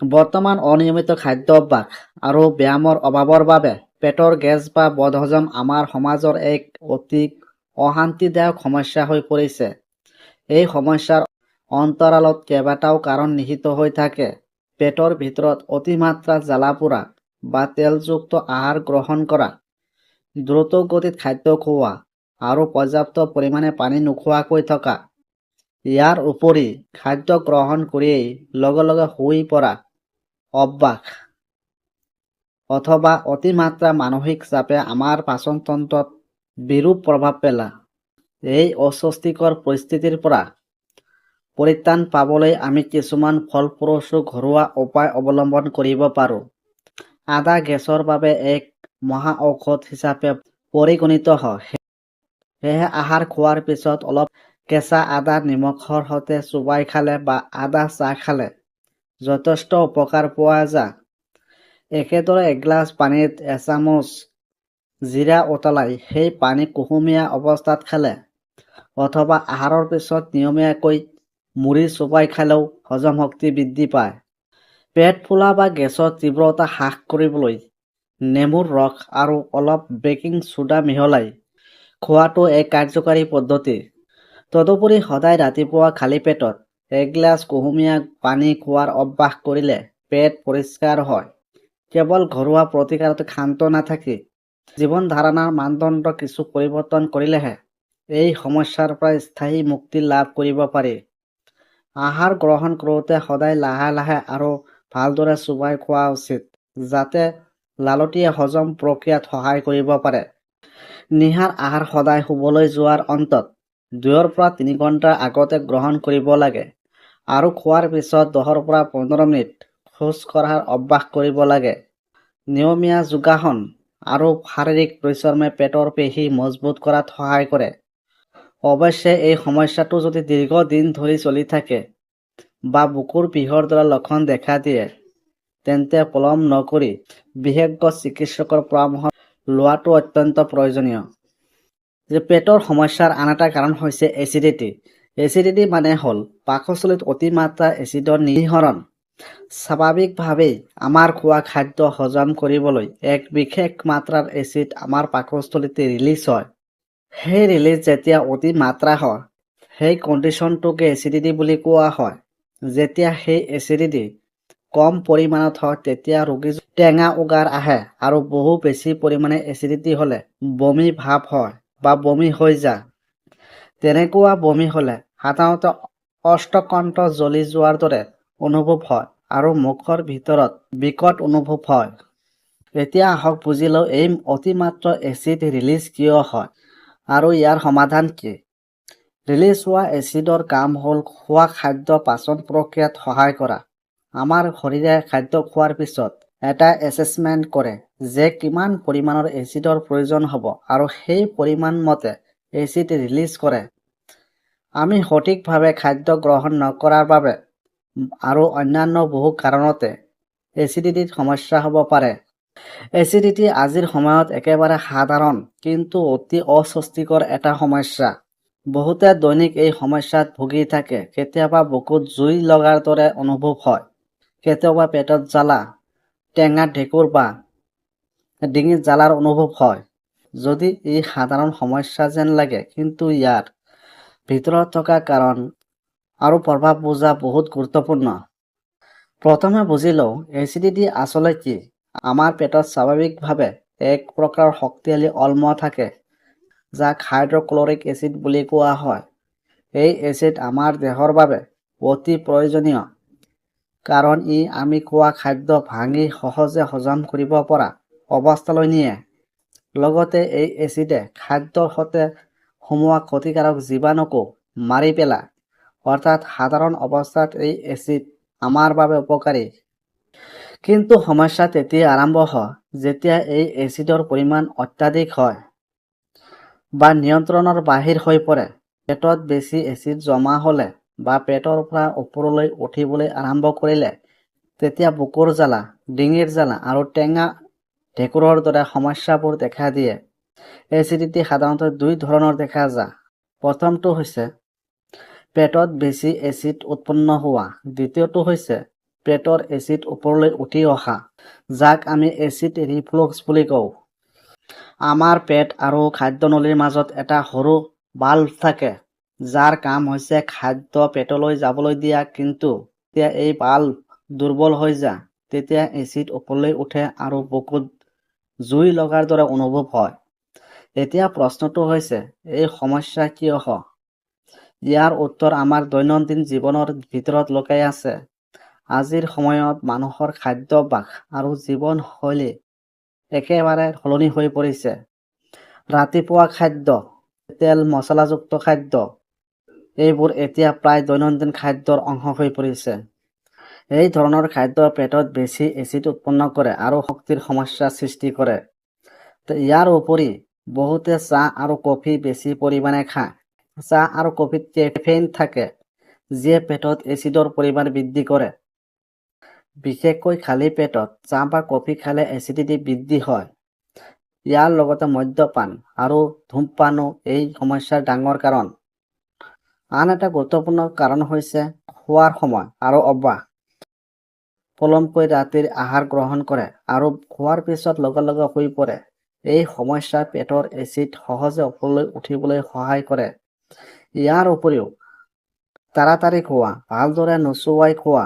বৰ্তমান অনিয়মিত খাদ্য অভ্যাস আৰু ব্যায়ামৰ অভাৱৰ বাবে পেটৰ গেছ বা বদহজম আমাৰ সমাজৰ এক অতি অশান্তিদায়ক সমস্যা হৈ পৰিছে। এই সমস্যাৰ অন্তৰালত কেইবাটাও কাৰণ নিহিত হৈ থাকে। পেটৰ ভিতৰত অতিমাত্ৰা জ্বালা-পোৰা বা তেলযুক্ত আহাৰ গ্ৰহণ কৰা, দ্ৰুত গতিত খাদ্য খোৱা আৰু পৰ্যাপ্ত পৰিমাণে পানী নোখোৱাকৈ থকা। ইয়াৰ উপৰি খাদ্য গ্ৰহণ কৰিয়েই লগে লগে শুই পৰা অভ্যাস অথবা অতিমাত্ৰা মানসিক চাপে আমাৰ পাচনতন্ত্ৰত বিৰূপ প্ৰভাৱ পেলায়। এই অস্বস্তিকৰ পৰিস্থিতিৰ পৰা পৰিত্ৰাণ পাবলৈ আমি কিছুমান ফলপ্ৰসূ ঘৰুৱা উপায় অৱলম্বন কৰিব পাৰোঁ। আদা গেছৰ বাবে এক মহা ঔষধ হিচাপে পৰিগণিত হয়। সেয়েহে আহাৰ খোৱাৰ পিছত অলপ কেঁচা আদা নিমখৰ সৈতে চোবাই খালে বা আদা চাহ খালে যথেষ্ট উপকাৰ পোৱা যায়। একেদৰে এগিলাচ পানীত এচামুচ জিৰা উতলাই সেই পানী কুহুমীয়া অৱস্থাত খালে অথবা আহাৰৰ পিছত নিয়মীয়াকৈ মুড়ি চোবাই খালেও হজম শক্তি বৃদ্ধি পায়। পেট ফুলা বা গেছৰ তীব্ৰতা হ্ৰাস কৰিবলৈ নেমুৰ ৰস আৰু অলপ বেকিং সোডা মিহলাই খোৱাটো এক কাৰ্যকৰী পদ্ধতি। তদুপৰি সদায় ৰাতিপুৱা খালী পেটত এগিলাচ কুহুমীয়া পানী খোৱাৰ অভ্যাস কৰিলে পেট পৰিষ্কাৰ হয়। কেৱল ঘৰুৱা প্ৰতিকাৰতে ক্ষান্ত নাথাকি জীৱন ধাৰণাৰ মানদণ্ড কিছু পৰিৱৰ্তন কৰিলেহে এই সমস্যাৰ পৰা স্থায়ী মুক্তি লাভ কৰিব পাৰি। আহাৰ গ্ৰহণ কৰোঁতে সদায় লাহে লাহে আৰু ভালদৰে চোবাই খোৱা উচিত, যাতে লালটিয়ে হজম প্ৰক্ৰিয়াত সহায় কৰিব পাৰে। নিশাৰ আহাৰ সদায় শুবলৈ যোৱাৰ অন্তত 2 পৰা 3 ঘণ্টাৰ আগতে গ্ৰহণ কৰিব লাগে আৰু খোৱাৰ পিছত 10 পৰা 15 মিনিট খোজ কঢ়াৰ অভ্যাস কৰিব লাগে। নিয়মীয়া যোগাসন আৰু শাৰীৰিক পৰিশ্ৰমে পেটৰ পেশী মজবুত কৰাত সহায় কৰে। অৱশ্যে এই সমস্যাটো যদি দীৰ্ঘদিন ধৰি চলি থাকে বা বুকুৰ বিষৰ দৰে লক্ষণ দেখা দিয়ে, তেন্তে পলম নকৰি বিশেষজ্ঞ চিকিৎসকৰ পৰামৰ্শ লোৱাটো অত্যন্ত প্ৰয়োজনীয়। পেটৰ সমস্যাৰ আন এটা কাৰণ হৈছে এচিডিটি। এচিডিটি মানে হ'ল পাকস্থলীত অতিমাত্ৰা এচিডৰ নিঃসৰণ। স্বাভাৱিকভাৱেই আমাৰ খোৱা খাদ্য হজম কৰিবলৈ এক বিশেষ মাত্ৰাৰ এচিড আমাৰ পাকস্থলীতে ৰিলিজ হয়। সেই ৰিলিজ যেতিয়া অতিমাত্ৰা হয়, সেই কণ্ডিশ্যনটোকে এচিডিটি বুলি কোৱা হয়। যেতিয়া সেই এচিডিটি কম পৰিমাণত হয়, তেতিয়া ৰোগীৰ টেঙা উগাৰ আহে আৰু বহু বেছি পৰিমাণে এচিডিটি হ'লে বমি ভাৱ হয় বা বমি হৈ যায়। তেনেকুৱা বমি হ'লে সাধাৰণতে অষ্টকণ্ঠ জ্বলি যোৱাৰ দৰে অনুভৱ হয় আৰু মুখৰ ভিতৰত বিকট অনুভৱ হয়। এতিয়া আহক বুজি লওঁ এই অতিমাত্ৰা এচিড ৰিলিজ কিয় হয় আৰু ইয়াৰ সমাধান কি। ৰিলিজ হোৱা এচিডৰ কাম হ'ল খোৱা খাদ্য পাচন প্ৰক্ৰিয়াত সহায় কৰা। আমাৰ শৰীৰে খাদ্য খোৱাৰ পিছত এটা এছেছমেণ্ট কৰে যে কিমান পৰিমাণৰ এচিডৰ প্ৰয়োজন হ'ব আৰু সেই পৰিমাণ মতে এচিড ৰিলিজ কৰে। আমি সঠিকভাৱে খাদ্য গ্ৰহণ নকৰাৰ বাবে আৰু অন্যান্য বহু কাৰণতে এচিডিটিৰ সমস্যা হ'ব পাৰে। এচিডিটি আজিৰ সময়ত একেবাৰে সাধাৰণ কিন্তু অতি অস্বস্তিকৰ এটা সমস্যা। বহুতে দৈনিক এই সমস্যাত ভুগি থাকে। কেতিয়াবা বুকুত জুই লগাৰ দৰে অনুভৱ হয়, কেতিয়াবা পেটত জ্বালা, টেঙা ঢেঁকুৰ বা ডিঙিত জ্বালাৰ অনুভৱ হয়। যদি ই সাধাৰণ সমস্যা যেন লাগে, কিন্তু ইয়াৰ ভিতৰত থকা কাৰণ আৰু প্ৰভাৱ বুজা বহুত গুৰুত্বপূৰ্ণ। প্ৰথমে বুজি লওঁ এচিডিটি আচলতে কি। আমাৰ পেটত স্বাভাৱিকভাৱে এক প্ৰকাৰৰ শক্তিশালী অম্ল থাকে, যাক হাইড্ৰক্লৰিক এচিড বুলি কোৱা হয়। এই এচিড আমাৰ দেহৰ বাবে অতি প্ৰয়োজনীয়, কাৰণ ই আমি খোৱা খাদ্য ভাঙি সহজে হজম কৰিব পৰা অৱস্থালৈ নিয়ে। লগতে এই এচিডে খাদ্যৰ সৈতে সোমোৱা ক্ষতিকাৰক জীৱাণুকো মাৰি পেলায়। অৰ্থাৎ সাধাৰণ অৱস্থাত এই এচিড আমাৰ বাবে উপকাৰী। কিন্তু সমস্যা তেতিয়া আৰম্ভ হয় যেতিয়া এই এচিডৰ পৰিমাণ অত্যাধিক হয় বা নিয়ন্ত্ৰণৰ বাহিৰ হৈ পৰে। পেটত বেছি এচিড জমা হ'লে বা পেটৰ পৰা ওপৰলৈ উঠিবলৈ আৰম্ভ কৰিলে তেতিয়া বুকুৰ জ্বালা, ডিঙিৰ জ্বালা আৰু টেঙা ঢেঁকুৰৰ দৰে সমস্যাবোৰ দেখা দিয়ে। এচিডিটি সাধাৰণতে 2 ধৰণৰ দেখা যায়। প্ৰথমটো হৈছে পেটত বেছি এচিড উৎপন্ন হোৱা। দ্বিতীয়টো হৈছে পেটৰ এচিড ওপৰলৈ উঠি অহা, যাক আমি এচিড ৰিফ্লুক্স বুলি কওঁ। আমাৰ পেট আৰু খাদ্যনলীৰ মাজত এটা সৰু বাল্ব থাকে, যাৰ কাম হৈছে খাদ্য পেটলৈ যাবলৈ দিয়া, কিন্তু যেতিয়া এই বাল্ব দুৰ্বল হৈ যায়, তেতিয়া এচিড ওপৰলৈ উঠে আৰু বুকুত জুই লগাৰ দৰে অনুভৱ হয়। এতিয়া প্ৰশ্নটো হৈছে, এই সমস্যা কিয় হয়? ইয়াৰ উত্তৰ আমাৰ দৈনন্দিন জীৱনৰ ভিতৰত লুকাই আছে। আজিৰ সময়ত মানুহৰ খাদ্যাভ্যাস আৰু জীৱনশৈলী একেবাৰে সলনি হৈ পৰিছে। ৰাতিপুৱা খাদ্য, তেল মছলাযুক্ত খাদ্য, এইবোৰ এতিয়া প্ৰায় দৈনন্দিন খাদ্যৰ অংশ হৈ পৰিছে। এই ধৰণৰ খাদ্য পেটত বেছি এচিড উৎপন্ন কৰে আৰু শক্তিৰ সমস্যাৰ সৃষ্টি কৰে। ইয়াৰ উপৰি বহুতে চাহ আৰু কফি বেছি পৰিমাণে খায়। চাহ আৰু কফিত কেফেইন থাকে, যিয়ে পেটত এচিডৰ পৰিমাণ বৃদ্ধি কৰে। বিশেষকৈ খালী পেটত চাহ বা কফি খালে এচিডিটি বৃদ্ধি হয়। ইয়াৰ লগতে মদ্যপান আৰু ধূমপানো এই সমস্যাৰ ডাঙৰ কাৰণ। আন এটা গুৰুত্বপূৰ্ণ কাৰণ হৈছে খোৱাৰ সময় আৰু অভ্যাস। পলমকৈ ৰাতিৰ আহাৰ গ্ৰহণ কৰে আৰু খোৱাৰ পিছত লগে লগে শুই পৰে। এই সমস্যাই পেটৰ এচিড সহজে ওপৰলৈ উঠিবলৈ সহায় কৰে। ইয়াৰ উপৰিও তাড়াতাড়ি খোৱা, ভালদৰে নোচোৱাই খোৱা,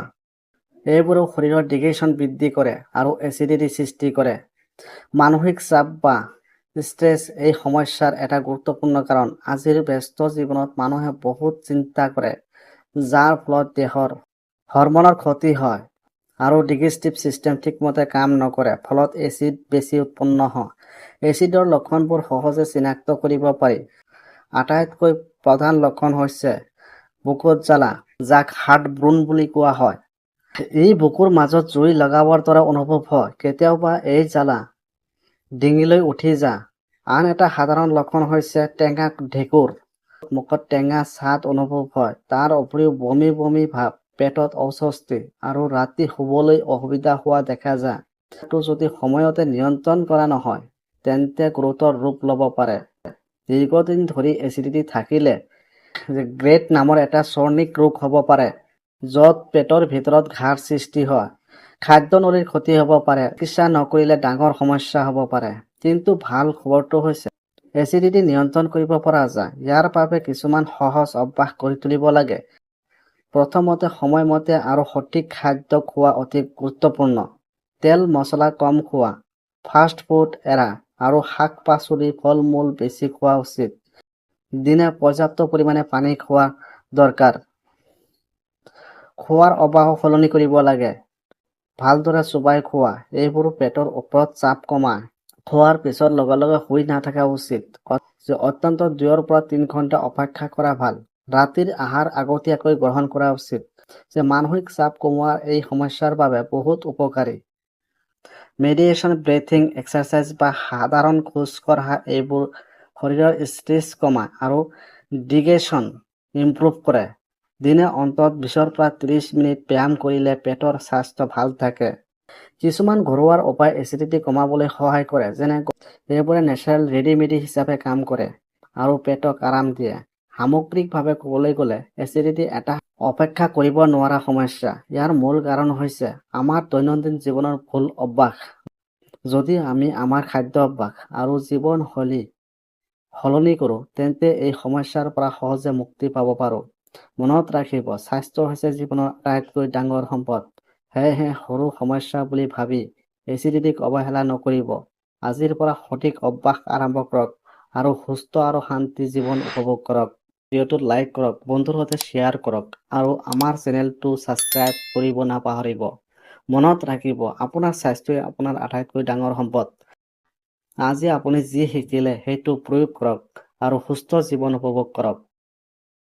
এইবোৰেও শৰীৰৰ ডিহাইড্ৰেশ্যন বৃদ্ধি কৰে আৰু এচিডিটি সৃষ্টি কৰে। মানসিক চাপ বা ষ্ট্ৰেছ এই সমস্যাৰ এটা গুৰুত্বপূৰ্ণ কাৰণ। আজিৰ ব্যস্ত জীৱনত মানুহে বহুত চিন্তা কৰে, যাৰ ফলত দেহৰ হৰমনৰ ক্ষতি হয় আৰু ডাইজেষ্টিভ চিষ্টেম ঠিকমতে কাম নকৰে, ফলত এচিড বেছি উৎপন্ন হয়। এচিডৰ লক্ষণবোৰ সহজে চিনাক্ত কৰিব পাৰি। আটাইতকৈ প্ৰধান লক্ষণ হৈছে বুকুত জ্বালা, যাক হাৰ্টবাৰ্ণ বুলি কোৱা হয়। এই বুকুৰ মাজত জুই লগাবৰ দৰে অনুভৱ হয়। কেতিয়াবা এই জ্বালা ডিঙিলৈ উঠি যায়। আন এটা সাধাৰণ লক্ষণ হৈছে টেঙা ঢেঁকুৰ। মুখত টেঙা স্বাদ অনুভৱ হয়। তাৰ উপৰিও বমি বমি ভাৱ, পেটত অস্বস্তি আৰু ৰাতি শুবলৈ অসুবিধা হোৱা দেখা যায়। এইটো যদি সময়তে নিয়ন্ত্ৰণ কৰা নহয়, তেন্তে গুৰুতৰ ৰূপ ল'ব পাৰে। দীৰ্ঘদিন ধৰি এচিডিটি থাকিলে গ্ৰেট নামৰ এটা চৰ্ণিক ৰোগ হ'ব পাৰে, য'ত পেটৰ ভিতৰত ঘাঁৰ সৃষ্টি হয়। খাদ্যনলীৰ ক্ষতি হ'ব পাৰে। চিকিৎসা নকৰিলে ডাঙৰ সমস্যা হ'ব পাৰে। কিন্তু ভাল খবৰটো হৈছে এচিডিটি নিয়ন্ত্ৰণ কৰিব পৰা যায়। ইয়াৰ বাবে কিছুমান সহজ অভ্যাস গঢ়ি তুলিব লাগে। প্ৰথমতে, সময়মতে আৰু সঠিক খাদ্য খোৱা অতি গুৰুত্বপূৰ্ণ। তেল মছলা কম খোৱা, ফাষ্ট ফুড এৰা আৰু শাক-পাচলি, ফল-মূল বেছি খোৱা উচিত। দিনে পৰ্যাপ্ত পৰিমাণে পানী খোৱা দৰকাৰ। খোৱাৰ অভ্যাস সলনি কৰিব লাগে। ভালদৰে চোবাই খোৱা, এইবোৰ পেটৰ ওপৰত চাপ কমায়। খোৱাৰ পিছত লগে লগে শুই নাথাকা উচিত। অত্যন্ত 2 পৰা 3 ঘণ্টা অপেক্ষা কৰা ভাল। ৰাতিৰ আহাৰ আগতীয়াকৈ গ্ৰহণ কৰা উচিত। মানসিক চাপ কমোৱাৰ এই সমস্যাৰ বাবে বহুত উপকাৰী। মেডিটেশ্যন, ব্ৰেথিং এক্সাৰচাইজ বা সাধাৰণ খোজ কঢ়া, এইবোৰ শৰীৰৰ ষ্ট্ৰেছ কমায় আৰু ডাইজেশ্যন ইমপ্ৰুভ কৰে। দিনে অন্তত 20 পৰা 30 মিনিট ব্যায়াম কৰিলে পেটৰ স্বাস্থ্য ভাল থাকে। কিছুমান ঘৰুৱা উপায় এচিডিটি কমাবলৈ সহায় কৰে, যেনে এইবোৰে নেচাৰেল ৰেডিমেডি হিচাপে কাম কৰে আৰু পেটক আৰাম দিয়ে। সামগ্ৰিকভাৱে ক'বলৈ গ'লে, এচিডিটি এটা অপেক্ষা কৰিব নোৱাৰা সমস্যা। ইয়াৰ মূল কাৰণ হৈছে আমাৰ দৈনন্দিন জীৱনৰ ভুল অভ্যাস। যদি আমি আমাৰ খাদ্যাভ্যাস আৰু জীৱনশৈলী সলনি কৰোঁ, তেন্তে এই সমস্যাৰ পৰা সহজে মুক্তি পাব পাৰোঁ। মনত ৰাখিব, স্বাস্থ্য হৈছে জীৱনৰ আটাইতকৈ ডাঙৰ সম্পদ। সেয়েহে সৰু সমস্যা বুলি ভাবি এচিডিটিক অৱহেলা নকৰিব। আজিৰ পৰা সঠিক অভ্যাস আৰম্ভ কৰক আৰু সুস্থ আৰু শান্তি জীৱন উপভোগ কৰক। ভিডিঅ'টো লাইক কৰক, বন্ধুৰ সৈতে শ্বেয়াৰ কৰক আৰু আমাৰ চেনেলটো ছাবস্ক্ৰাইব কৰিব নাপাহৰিব। মনত ৰাখিব, আপোনাৰ স্বাস্থ্যই আপোনাৰ আটাইতকৈ ডাঙৰ সম্পদ। আজি আপুনি যি শিকিলে সেইটো প্ৰয়োগ কৰক আৰু সুস্থ জীৱন উপভোগ কৰক।